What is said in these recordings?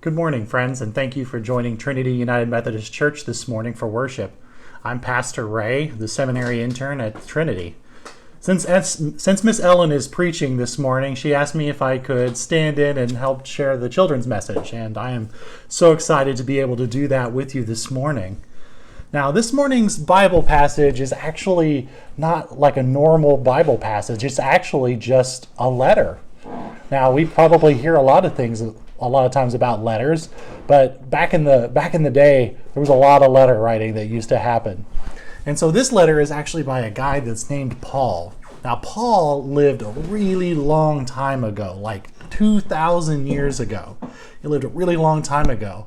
Good morning, friends, and thank you for joining Trinity United Methodist Church this morning for worship. I'm Pastor Ray, the seminary intern at Trinity. Since Miss Ellen is preaching this morning, she asked me if I could stand in and help share the children's message, and I am so excited to be able to do that with you this morning. Now, this morning's Bible passage is actually not like a normal Bible passage. It's actually just a letter. Now, we probably hear a lot of times about letters, but back in the day, there was a lot of letter writing that used to happen. And so this letter is actually by a guy that's named Paul. Now, Paul lived a really long time ago, like 2,000 years ago. He lived a really long time ago.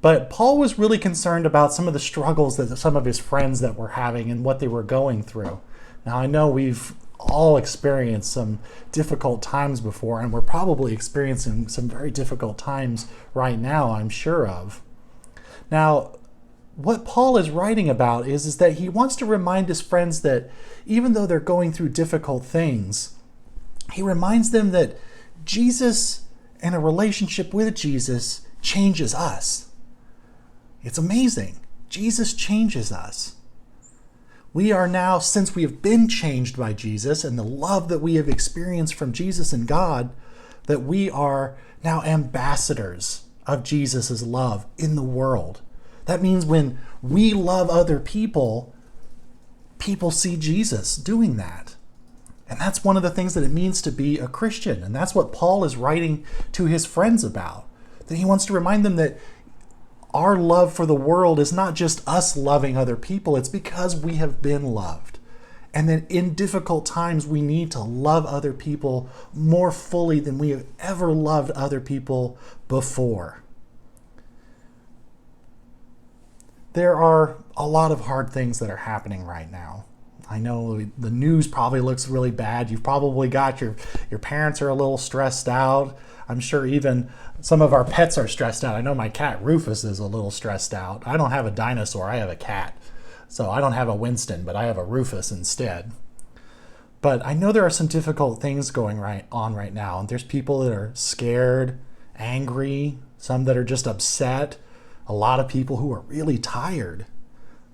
But Paul was really concerned about some of the struggles that some of his friends that were having and what they were going through. Now, I know we've all experienced some difficult times before, and we're probably experiencing some very difficult times right now, I'm sure of. Now, what Paul is writing about is that he wants to remind his friends that even though they're going through difficult things, he reminds them that Jesus and a relationship with Jesus changes us. It's amazing. Jesus changes us. We are now, since we have been changed by Jesus and the love that we have experienced from Jesus and God, that we are now ambassadors of Jesus' love in the world. That means when we love other people, people see Jesus doing that. And that's one of the things that it means to be a Christian. And that's what Paul is writing to his friends about. That he wants to remind them that our love for the world is not just us loving other people, it's because we have been loved. And that in difficult times, we need to love other people more fully than we have ever loved other people before. There are a lot of hard things that are happening right now. I know the news probably looks really bad. You've probably got your parents are a little stressed out. I'm sure even some of our pets are stressed out. I know my cat Rufus is a little stressed out. I don't have a dinosaur, I have a cat. So I don't have a Winston, but I have a Rufus instead. But I know there are some difficult things going on right now. And there's people that are scared, angry, some that are just upset, a lot of people who are really tired.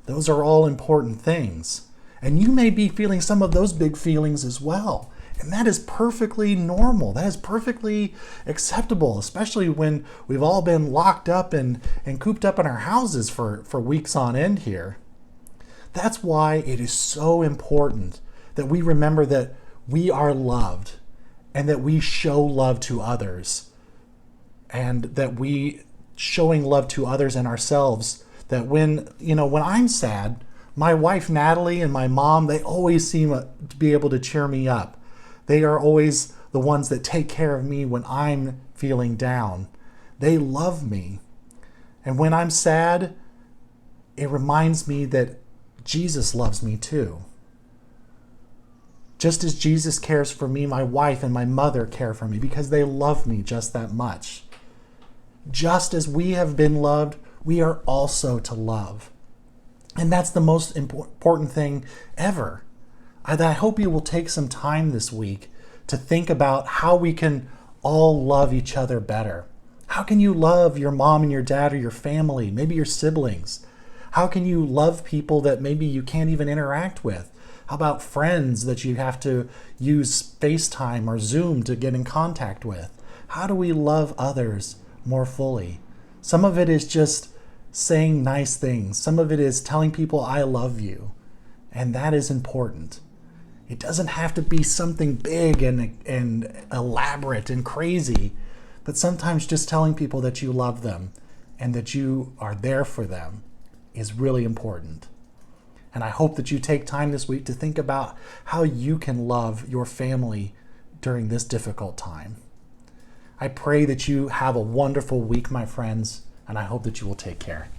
Those are all important things. And you may be feeling some of those big feelings as well. And that is perfectly normal. That is perfectly acceptable, especially when we've all been locked up and cooped up in our houses for weeks on end here. That's why it is so important that we remember that we are loved and that we show love to others. And that we showing love to others and ourselves, that when I'm sad, my wife Natalie and my mom, they always seem to be able to cheer me up. They are always the ones that take care of me when I'm feeling down. They love me. And when I'm sad, it reminds me that Jesus loves me too. Just as Jesus cares for me, my wife and my mother care for me because they love me just that much. Just as we have been loved, we are also to love. And that's the most important thing ever. I hope you will take some time this week to think about how we can all love each other better. How can you love your mom and your dad or your family, maybe your siblings? How can you love people that maybe you can't even interact with? How about friends that you have to use FaceTime or Zoom to get in contact with? How do we love others more fully? Some of it is just saying nice things. Some of it is telling people I love you. And that is important. It doesn't have to be something big and elaborate and crazy, but sometimes just telling people that you love them and that you are there for them is really important. And I hope that you take time this week to think about how you can love your family during this difficult time. I pray that you have a wonderful week, my friends, and I hope that you will take care.